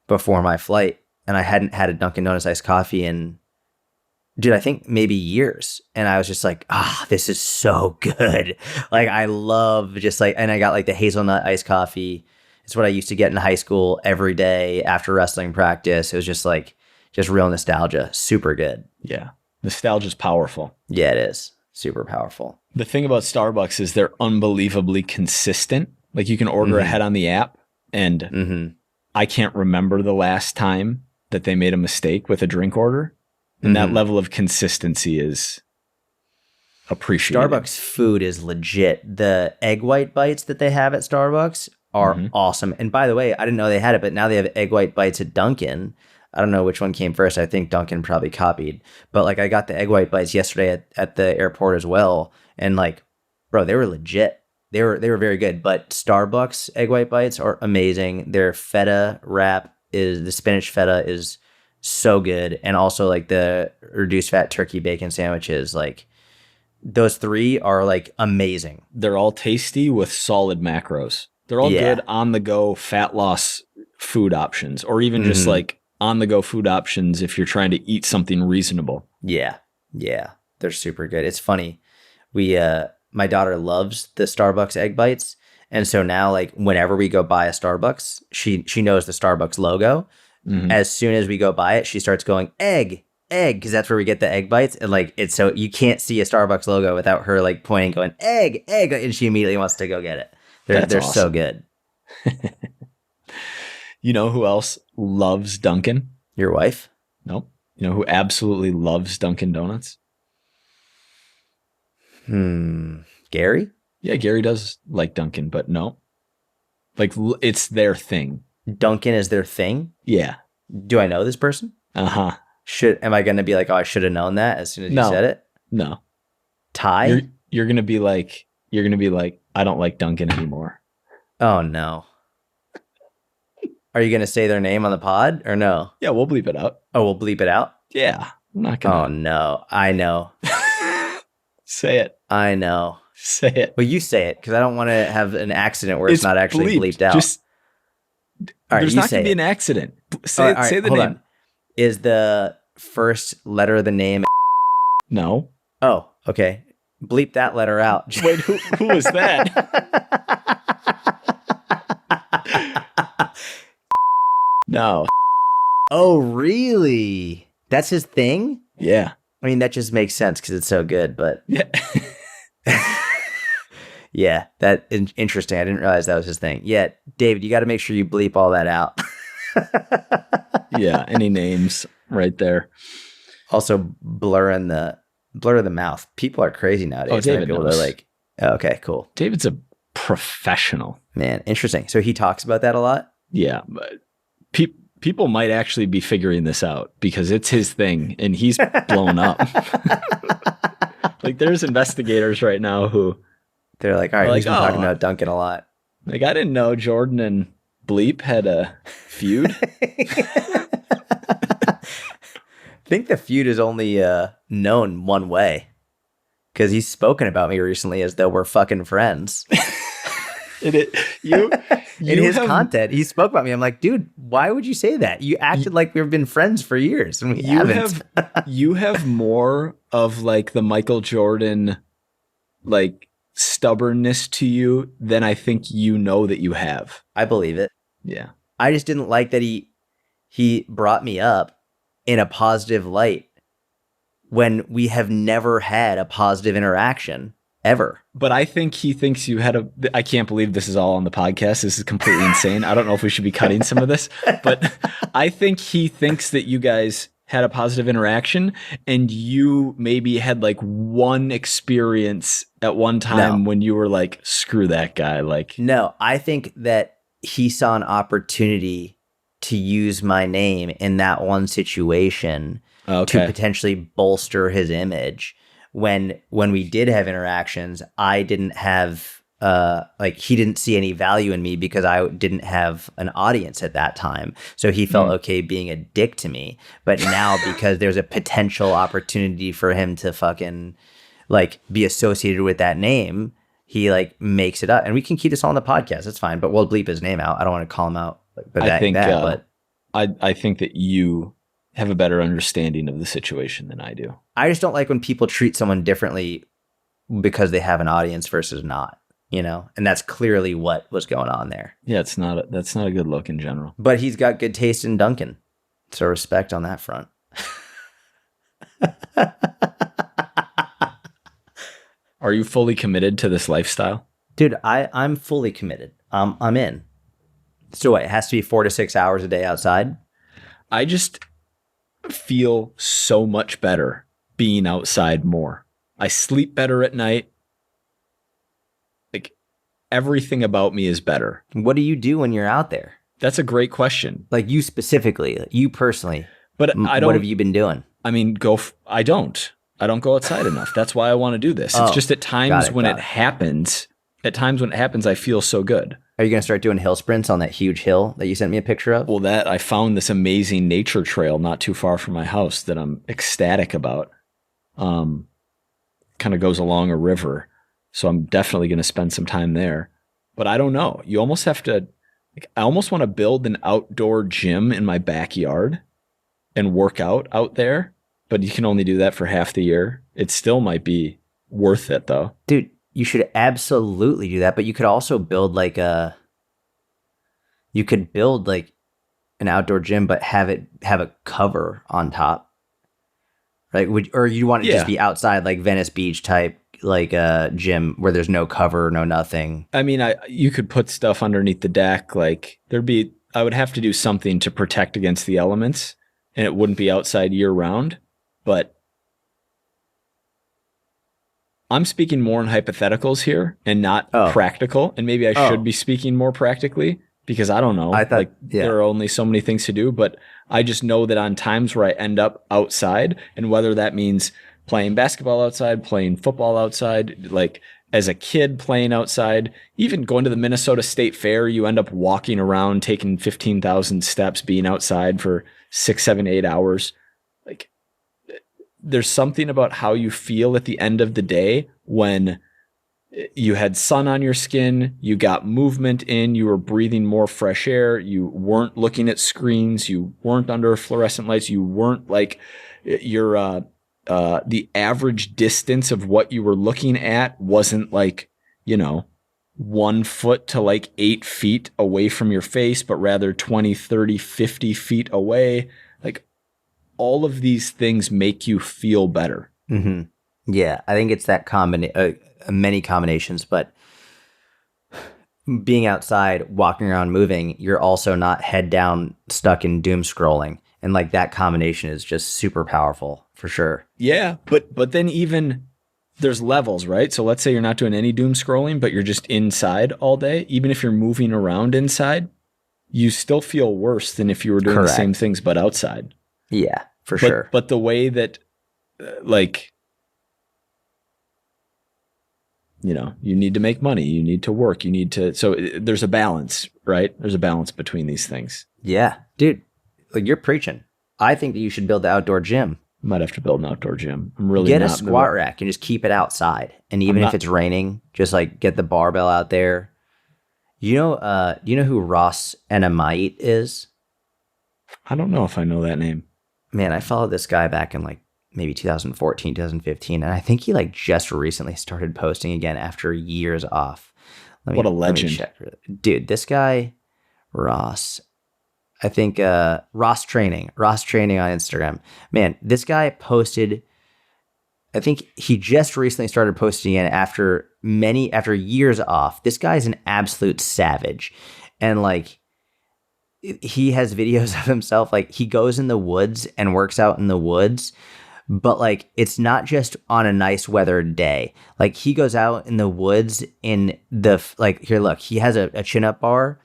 before my flight, and I hadn't had a Dunkin' Donuts iced coffee in, I think maybe years. And I was just like, this is so good. Like, I love just like, and I got like the hazelnut iced coffee. It's what I used to get in high school every day after wrestling practice. It was just like, just real nostalgia. Super good.
Yeah. Nostalgia's powerful.
Yeah, it is. Super powerful.
The thing about Starbucks is they're unbelievably consistent. Like, you can order ahead on the app, and I can't remember the last time that they made a mistake with a drink order. And that level of consistency is appreciated.
Starbucks food is legit. The egg white bites that they have at Starbucks are awesome. And by the way, I didn't know they had it, but now they have egg white bites at Dunkin'. I don't know which one came first. I think Dunkin' probably copied. But like, I got the egg white bites yesterday at the airport as well. And like, bro, they were legit. They were very good. But Starbucks egg white bites are amazing. Their feta wrap the spinach feta is so good. And also like the reduced fat turkey bacon sandwiches, like those 3 are like amazing.
They're all tasty with solid macros. They're all good on the go fat loss food options, or even just like on the go food options if you're trying to eat something reasonable.
Yeah. Yeah, they're super good. It's funny. My daughter loves the Starbucks egg bites. And so now, like, whenever we go buy a Starbucks, she knows the Starbucks logo.
Mhm.
As soon as we go buy it, she starts going, egg, because that's where we get the egg bites. And like, it's so you can't see a Starbucks logo without her like pointing, going, egg, and she immediately wants to go get it. They're
awesome.
so good.
You know who else loves Dunkin'?
Your wife?
Nope. You know who absolutely loves Dunkin' Donuts?
Gary?
Yeah, Gary does like Dunkin', but no. Like, it's their thing.
Dunkin' is their thing?
Yeah.
Do I know this person?
Uh-huh.
Am I going to be like, oh, I should have known that as soon as you said it?
No.
Ty?
You're going to be like, I don't like Dunkin' anymore.
Oh, no. Are you going to say their name on the pod or no?
Yeah, we'll bleep it out.
Oh, we'll bleep it out?
Yeah. I'm not going to.
Oh, no. I know.
Say it.
I know.
Say it.
Well, you say it because I don't want to have an accident where it's not actually bleeped out.
All right, there's not going to be an accident. Say the name.
On. Is the first letter of the name?
No.
Oh, okay. Bleep that letter out.
Wait, who was that? No.
Oh, really? That's his thing?
Yeah.
I mean, that just makes sense because it's so good, but
yeah.
Yeah, that is interesting. I didn't realize that was his thing. Yeah, David, you got to make sure you bleep all that out.
Yeah, any names right there.
Also, blur the mouth. People are crazy nowadays.
Oh, David knows.
Okay, cool.
David's a professional.
Man, interesting. So he talks about that a lot?
Yeah, but people might actually be figuring this out because it's his thing and he's blown up. Like, there's investigators right now who...
They're like, all right, he's been talking about Dunkin' a lot.
Like, I didn't know Jordan and Bleep had a feud.
I think the feud is only known one way. Because he's spoken about me recently as though we're fucking friends.
In
his content, he spoke about me. I'm like, dude, why would you say that? You acted like we've been friends for years, and we haven't.
You have more of like the Michael Jordan, like, stubbornness to you than I think you know that you have.
I believe it.
Yeah.
I just didn't like that he brought me up in a positive light when we have never had a positive interaction ever.
But I think he thinks you had I can't believe this is all on the podcast. This is completely insane. I don't know if we should be cutting some of this, but I think he thinks that you guys had a positive interaction and you maybe had like one experience at one time when you were like, screw that guy. Like,
no, I think that he saw an opportunity to use my name in that one situation to potentially bolster his image. When we did have interactions, I didn't have he didn't see any value in me because I didn't have an audience at that time. So he felt okay being a dick to me. But now because there's a potential opportunity for him to fucking like be associated with that name, he like makes it up. And we can keep this on the podcast. That's fine. But we'll bleep his name out. I don't want to call him out.
I think that you have a better understanding of the situation than I do.
I just don't like when people treat someone differently because they have an audience versus not, you know? And that's clearly what was going on there.
Yeah, that's not a good look in general.
But he's got good taste in Dunkin'. So respect on that front.
Are you fully committed to this lifestyle?
Dude, I'm fully committed. I'm in. So what, it has to be 4 to 6 hours a day outside?
I just feel so much better being outside more. I sleep better at night. Like, everything about me is better.
What do you do when you're out there?
That's a great question.
Like you specifically, you personally.
But I don't.
What have you been doing?
I mean, I don't go outside enough. That's why I want to do this. It's just at times when it happens, I feel so good.
Are you going to start doing hill sprints on that huge hill that you sent me a picture of?
Well, I found this amazing nature trail not too far from my house that I'm ecstatic about. Kind of goes along a river. So I'm definitely going to spend some time there. But I don't know. You almost have to, I almost want to build an outdoor gym in my backyard and work out there. but you can only do that for half the year. It still might be worth it though.
Dude, you should absolutely do that, but you could also build like an outdoor gym, but have a cover on top. Right? Or you want it to just be outside, like Venice Beach type, like a gym where there's no cover, no nothing.
I mean, you could put stuff underneath the deck. Like I would have to do something to protect against the elements, and it wouldn't be outside year round. But I'm speaking more in hypotheticals here and not practical. And maybe I should be speaking more practically because I don't know.
I thought
there are only so many things to do, but I just know that on times where I end up outside, and whether that means playing basketball outside, playing football outside, like as a kid playing outside, even going to the Minnesota State Fair, you end up walking around, taking 15,000 steps, being outside for 6, 7, 8 hours. Like there's something about how you feel at the end of the day when you had sun on your skin, you got movement in, you were breathing more fresh air, you weren't looking at screens, you weren't under fluorescent lights, you weren't like the average distance of what you were looking at wasn't like, 1 foot to like 8 feet away from your face, but rather 20, 30, 50 feet away. Like all of these things make you feel better.
Mm-hmm. Yeah, I think it's that many combinations, but being outside, walking around, moving, you're also not head down, stuck in doom scrolling. And like that combination is just super powerful for sure.
Yeah, but then even there's levels, right? So let's say you're not doing any doom scrolling, but you're just inside all day. Even if you're moving around inside, you still feel worse than if you were doing the same things but outside.
Yeah, for sure.
But the way that you need to make money, you need to work, so there's a balance, right? There's a balance between these things.
Yeah, dude, like you're preaching. I think that you should build the outdoor gym.
Might have to build an outdoor gym. I'm really
get a squat rack and just keep it outside. And even if it's raining, just like get the barbell out there. You know who Ross Enamite is?
I don't know if I know that name.
Man, I followed this guy back in like maybe 2014, 2015, and I think he like just recently started posting again after years off.
What a legend.
Dude, this guy, Ross, I think Ross Training on Instagram. Man, this guy posted, I think he just recently started posting again after years off. This guy's an absolute savage. And like he has videos of himself, like he goes in the woods and works out in the woods, but like it's not just on a nice weathered day. Like he goes out in the woods in the he has a chin-up bar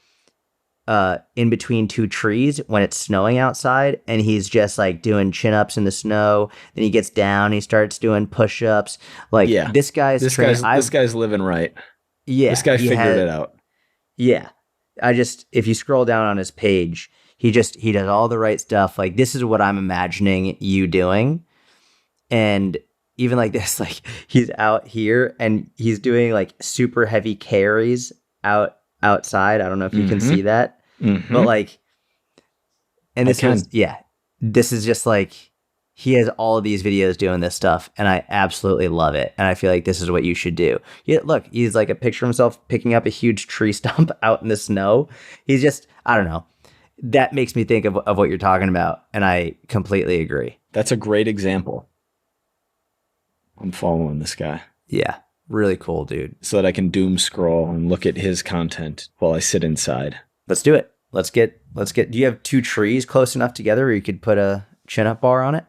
in between 2 trees when it's snowing outside, and he's just like doing chin-ups in the snow. Then he gets down, he starts doing push-ups. Like this guy's
living right.
Yeah,
this guy figured it out.
Yeah, if you scroll down on his page, he does all the right stuff. Like this is what I'm imagining you doing. And even like this, like he's out here and he's doing like super heavy carries outside. I don't know if you can see that, but like, and this is just like, he has all of these videos doing this stuff, and I absolutely love it. And I feel like this is what you should do. Yeah, look, he's like a picture of himself picking up a huge tree stump out in the snow. He's just, I don't know. That makes me think of what you're talking about, and I completely agree.
That's a great example. I'm following this guy.
Yeah, really cool, dude.
So that I can doom scroll and look at his content while I sit inside.
Let's do it. Let's get. Do you have 2 trees close enough together where you could put a chin-up bar on it?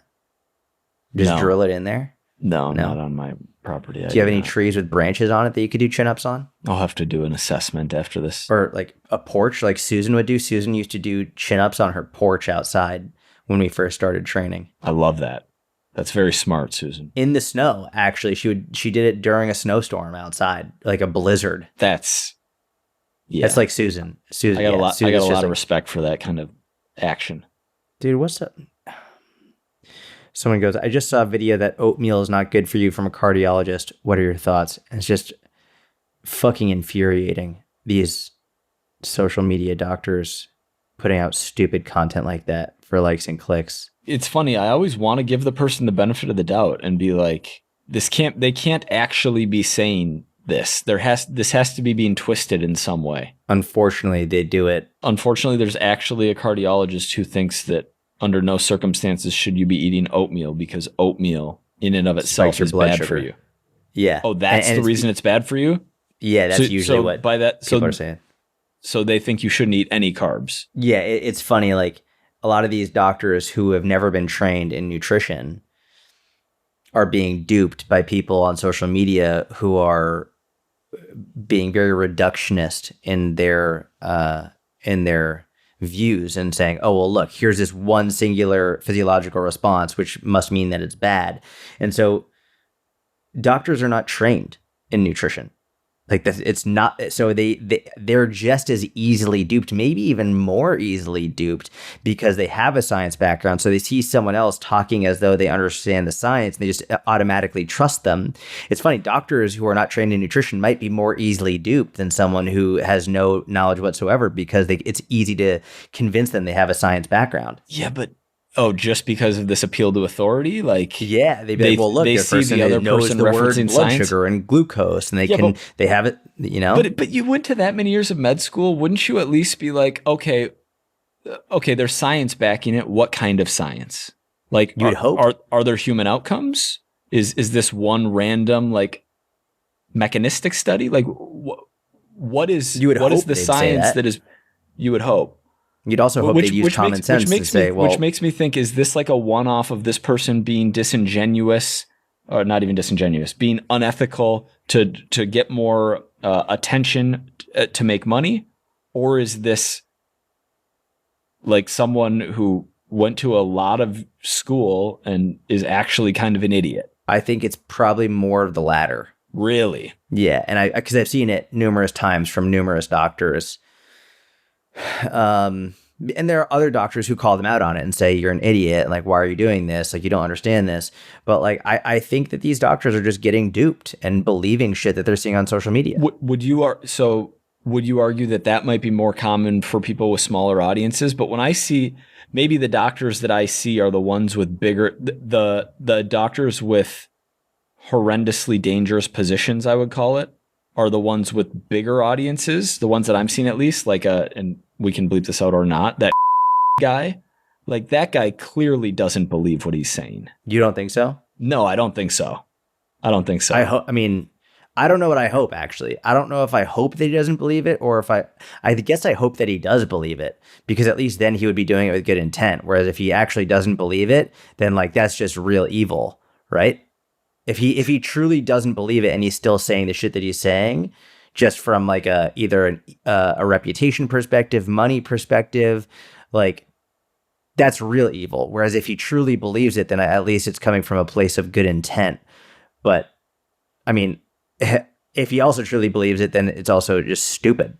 Just drill it in there?
No, not on my property.
Do you have any trees with branches on it that you could do chin-ups on?
I'll have to do an assessment after this.
Or like a porch like Susan would do. Susan used to do chin-ups on her porch outside when we first started training.
I love that. That's very smart, Susan.
In the snow, actually. She did it during a snowstorm outside, like a blizzard.
That's
like Susan.
I got a lot of respect for that kind of action.
Dude, what's up? Someone goes, I just saw a video that oatmeal is not good for you from a cardiologist. What are your thoughts? And it's just fucking infuriating. These social media doctors putting out stupid content like that for likes and clicks.
it's funny. I always want to give the person the benefit of the doubt and be like, they can't actually be saying this. This has to be being twisted in some way.
Unfortunately, they do it.
Unfortunately, there's actually a cardiologist who thinks that under no circumstances should you be eating oatmeal because oatmeal in and of itself is bad for you.
Yeah.
Oh, that's the reason it's bad for you?
Yeah, that's usually what
by that,
people are saying.
So they think you shouldn't eat any carbs.
Yeah, it's funny. Like a lot of these doctors who have never been trained in nutrition are being duped by people on social media who are being very reductionist in their views and saying, oh, well, look, here's this one singular physiological response, which must mean that it's bad. And so doctors are not trained in nutrition. Like it's not, so they're just as easily duped, maybe even more easily duped because they have a science background. So they see someone else talking as though they understand the science and they just automatically trust them. It's funny, doctors who are not trained in nutrition might be more easily duped than someone who has no knowledge whatsoever because it's easy to convince them they have a science background.
Yeah, but just because of this appeal to authority, like
they'd be like, well, look,
they
this
see
person
the other
knows
person
the word
referencing
blood
science.
sugar and glucose, and they have it, you know.
But you went to that many years of med school, wouldn't you at least be like, okay, there's science backing it. What kind of science? Like,
you'd hope.
Are there human outcomes? Is this one random like mechanistic study? Like, what is the science that is? You would hope.
You'd also hope they'd use common sense to say, well...
Which makes me think, is this like a one-off of this person being disingenuous, or not even disingenuous, being unethical to get more attention to make money? Or is this like someone who went to a lot of school and is actually kind of an idiot?
I think it's probably more of the latter.
Really?
Yeah, and because I've seen it numerous times from numerous doctors. And there are other doctors who call them out on it and say, you're an idiot. Like, why are you doing this? Like, you don't understand this. But like, I think that these doctors are just getting duped and believing shit that they're seeing on social media.
Would you argue that might be more common for people with smaller audiences? But when I see, maybe the doctors that I see are the ones with bigger, the doctors with horrendously dangerous positions, I would call it, are the ones with bigger audiences, the ones that I'm seeing at least, like and we can bleep this out or not, that guy, like that guy clearly doesn't believe what he's saying.
You don't think so?
No, I don't think so. I
don't know what I hope, actually. I don't know if I hope that he doesn't believe it or if I guess I hope that he does believe it, because at least then he would be doing it with good intent. Whereas if he actually doesn't believe it, then like that's just real evil, right? If he truly doesn't believe it and he's still saying the shit that he's saying, just from like either a reputation perspective, money perspective, like that's real evil. Whereas if he truly believes it, then at least it's coming from a place of good intent. But I mean, if he also truly believes it, then it's also just stupid.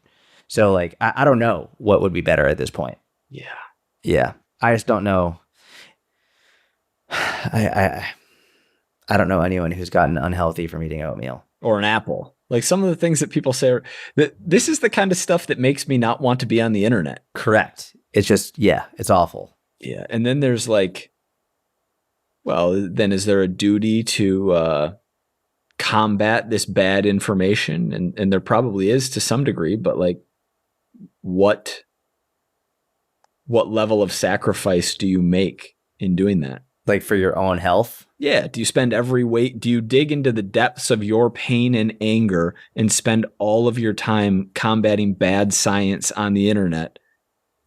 So like, I don't know what would be better at this point. Yeah. I just don't know. I don't know anyone who's gotten unhealthy from eating oatmeal.
Or an apple. Like some of the things that people say are, that this is the kind of stuff that makes me not want to be on the internet.
Correct. It's just, it's awful.
Yeah. And then there's like, well, then is there a duty to combat this bad information? And there probably is to some degree, but like what level of sacrifice do you make in doing that?
Like for your own health?
Yeah. Do you spend do you dig into the depths of your pain and anger and spend all of your time combating bad science on the internet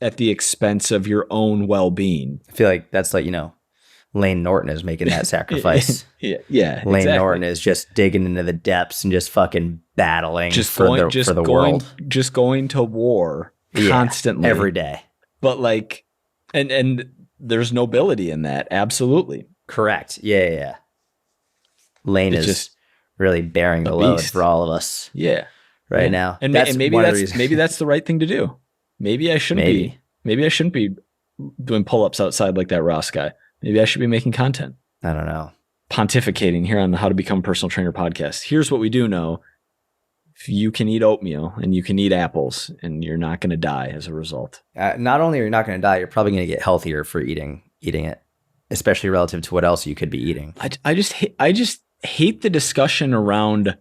at the expense of your own well-being?
I feel like that's like, Lane Norton is making that sacrifice.
Yeah.
Lane
exactly.
Norton is just digging into the depths and just fucking battling for the world.
Just going to war constantly.
Every day.
But like, and there's nobility in that. Absolutely.
Correct. Yeah. Lane is just really bearing the load for all of us.
Yeah.
Right now.
And maybe that's the right thing to do. Maybe I shouldn't be doing pull-ups outside like that Ross guy. Maybe I should be making content.
I don't know.
Pontificating here on the How to Become a Personal Trainer podcast. Here's what we do know. If you can eat oatmeal and you can eat apples and you're not going to die as a result.
Not only are you not going to die, you're probably going to get healthier for eating it. especially relative to what else you could be eating.
I just hate the discussion around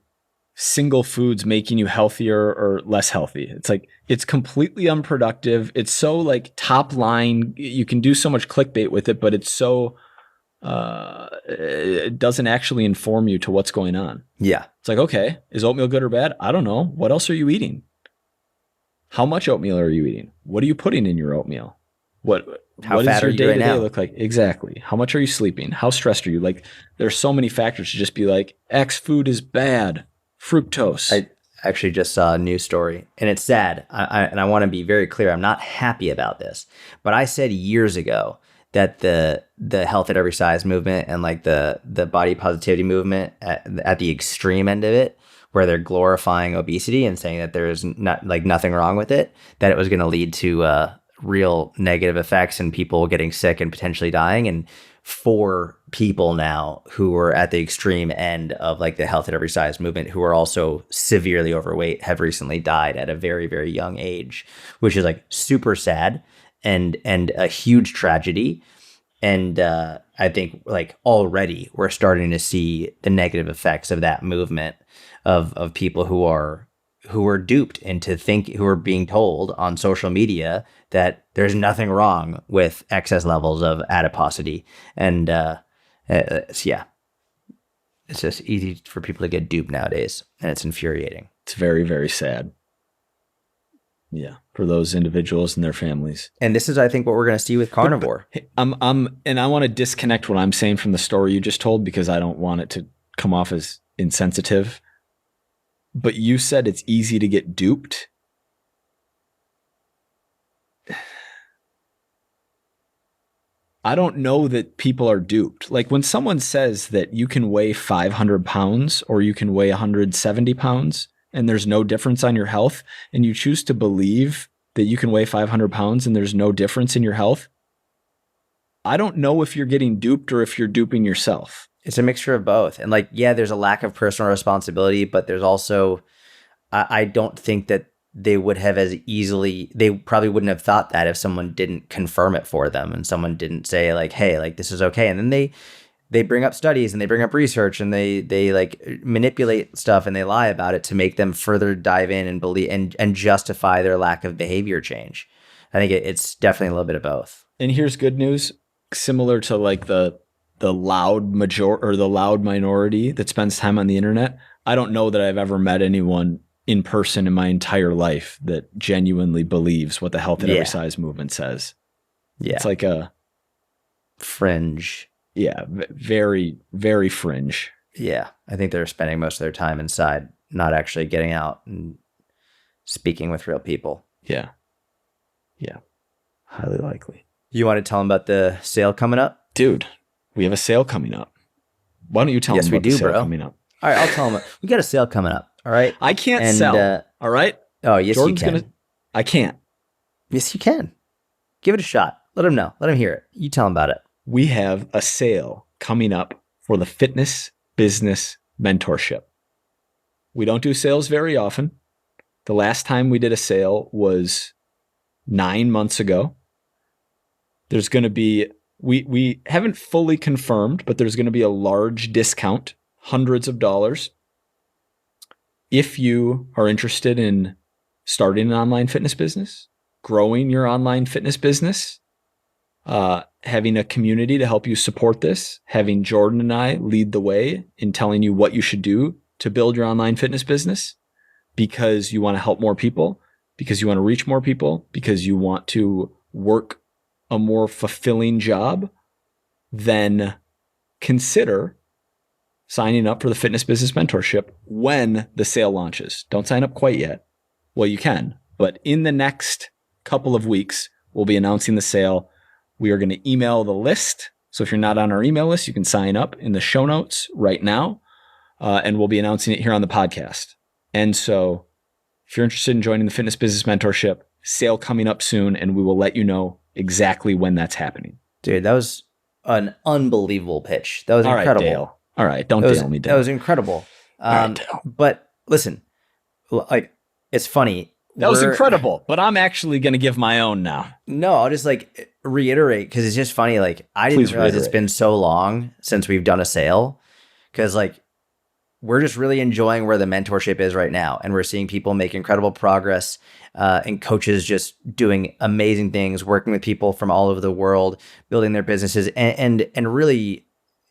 single foods making you healthier or less healthy. It's like, it's completely unproductive. It's so like top line. You can do so much clickbait with it, but it's so, it doesn't actually inform you to what's going on.
Yeah.
It's like, okay, is oatmeal good or bad? I don't know. What else are you eating? How much oatmeal are you eating? What are you putting in your oatmeal? What does your day-to-day look like? Exactly. How much are you sleeping? How stressed are you? Like, there's so many factors to just be like, X food is bad. Fructose.
I actually just saw a news story, and it's sad. I want to be very clear. I'm not happy about this, but I said years ago that the health at every size movement and like the body positivity movement at the extreme end of it, where they're glorifying obesity and saying that there is not like nothing wrong with it, that it was going to lead to real negative effects and people getting sick and potentially dying. And 4 people now who are at the extreme end of like the health at every size movement, who are also severely overweight, have recently died at a very, very young age, which is like super sad and a huge tragedy. And I think like already we're starting to see the negative effects of that movement of people who are duped into who are being told on social media that there's nothing wrong with excess levels of adiposity. And it's just easy for people to get duped nowadays, and it's infuriating.
It's very, very sad. Yeah, for those individuals and their families.
And this is, I think, what we're going to see with carnivore.
And I want to disconnect what I'm saying from the story you just told, because I don't want it to come off as insensitive. But you said it's easy to get duped. I don't know that people are duped. Like when someone says that you can weigh 500 pounds or you can weigh 170 pounds and there's no difference on your health, and you choose to believe that you can weigh 500 pounds and there's no difference in your health, I don't know if you're getting duped or if you're duping yourself.
It's a mixture of both. And like, yeah, there's a lack of personal responsibility, but there's also, I don't think that they would have they probably wouldn't have thought that if someone didn't confirm it for them and someone didn't say like, hey, like this is okay. And then they bring up studies and they bring up research and they like manipulate stuff and they lie about it to make them further dive in and believe and justify their lack of behavior change. I think it's definitely a little bit of both.
And here's good news. Similar to like the loud the loud minority that spends time on the internet, I don't know that I've ever met anyone in person in my entire life that genuinely believes what the health at every size movement says.
Yeah.
It's like a
fringe.
Yeah. Very, very fringe.
Yeah. I think they're spending most of their time inside, not actually getting out and speaking with real people.
Yeah. Yeah. Highly likely.
You want to tell them about the sale coming up?
Dude, we have a sale coming up. Why don't you tell them about the sale coming up?
All right, I'll tell them. We got a sale coming up. All right.
I can't sell. All right.
Oh, yes, Jordan's you can.
I can't.
Yes, you can. Give it a shot. Let them know. Let them hear it. You tell them about it.
We have a sale coming up for the Fitness Business Mentorship. We don't do sales very often. The last time we did a sale was 9 months ago. There's going to be, we haven't fully confirmed, but there's going to be a large discount, hundreds of dollars. If you are interested in starting an online fitness business, growing your online fitness business, having a community to help you support this, having Jordan and I lead the way in telling you what you should do to build your online fitness business, because you want to help more people, because you want to reach more people, because you want to work a more fulfilling job, then consider signing up for the Fitness Business Mentorship when the sale launches. Don't sign up quite yet. Well, you can, but in the next couple of weeks, we'll be announcing the sale. We are going to email the list. So if you're not on our email list, you can sign up in the show notes right now, and we'll be announcing it here on the podcast. And so if you're interested in joining the Fitness Business Mentorship, sale coming up soon, and we will let you know exactly when that's happening.
Dude, that was an unbelievable pitch. That was incredible.
Right, Dale. All right, don't Dale me, Dale.
That was incredible. But listen, like, it's funny.
That was incredible, but I'm actually going to give my own now.
No, I'll just like reiterate because it's just funny. Like I didn't realize it's been so long since we've done a sale because like we're just really enjoying where the mentorship is right now. And we're seeing people make incredible progress and coaches just doing amazing things, working with people from all over the world, building their businesses and really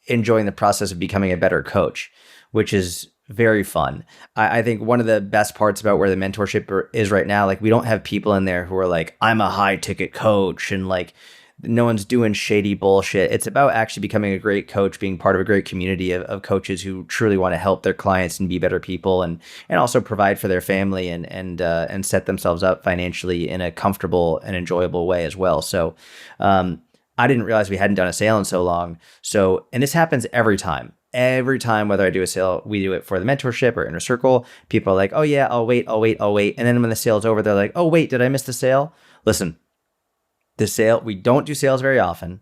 enjoying the process of becoming a better coach, which is very fun. I think one of the best parts about where the mentorship is right now, like we don't have people in there who are like, I'm a high ticket coach and like no one's doing shady bullshit. It's about actually becoming a great coach, being part of a great community of coaches who truly want to help their clients and be better people and also provide for their family and set themselves up financially in a comfortable and enjoyable way as well. So I didn't realize we hadn't done a sale in so long. So, and this happens every time. Every time, whether I do a sale, we do it for the mentorship or inner circle, people are like, oh yeah, I'll wait. And then when the sale's over, they're like, oh wait, did I miss the sale? Listen, the sale, we don't do sales very often.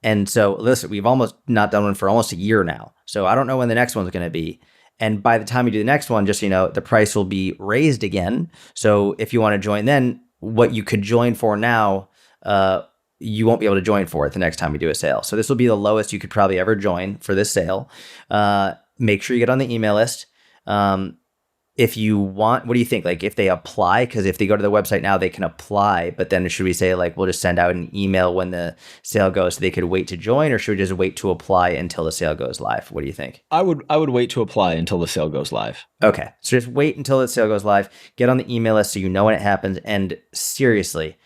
And so listen, we've almost not done one for almost a year now. So I don't know when the next one's going to be. And by the time we do the next one, just so you know, the price will be raised again. So if you want to join then, what you could join for now, you won't be able to join for it the next time we do a sale. So this will be the lowest you could probably ever join for this sale. Make sure you get on the email list. If you want, what do you think? Like if they apply, because if they go to the website now, they can apply, but then should we say like, we'll just send out an email when the sale goes so they could wait to join, or should we just wait to apply until the sale goes live? What do you think?
I would wait to apply until the sale goes live.
Okay. So just wait until the sale goes live, get on the email list so you know when it happens. And seriously,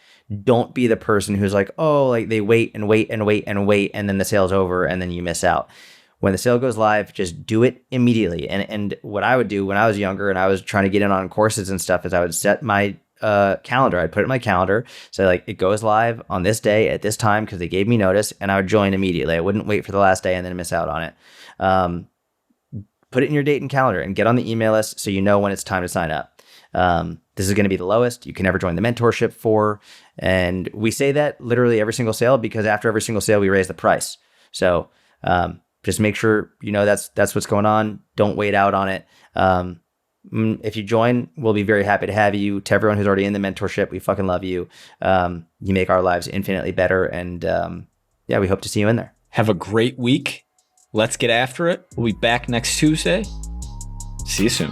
don't be the person who's like, oh, like they wait, and then the sale's over and then you miss out. When the sale goes live, just do it immediately. And what I would do when I was younger and I was trying to get in on courses and stuff is I would set my calendar. I'd put it in my calendar. So like it goes live on this day at this time because they gave me notice, and I would join immediately. I wouldn't wait for the last day and then miss out on it. Put it in your date and calendar and get on the email list so you know when it's time to sign up. This is going to be the lowest you can ever join the mentorship for. And we say that literally every single sale because after every single sale, we raise the price. So just make sure you know that's what's going on. Don't wait out on it. If you join, we'll be very happy to have you. To everyone who's already in the mentorship, we fucking love you. You make our lives infinitely better. And yeah, we hope to see you in there.
Have a great week. Let's get after it. We'll be back next Tuesday. See you soon.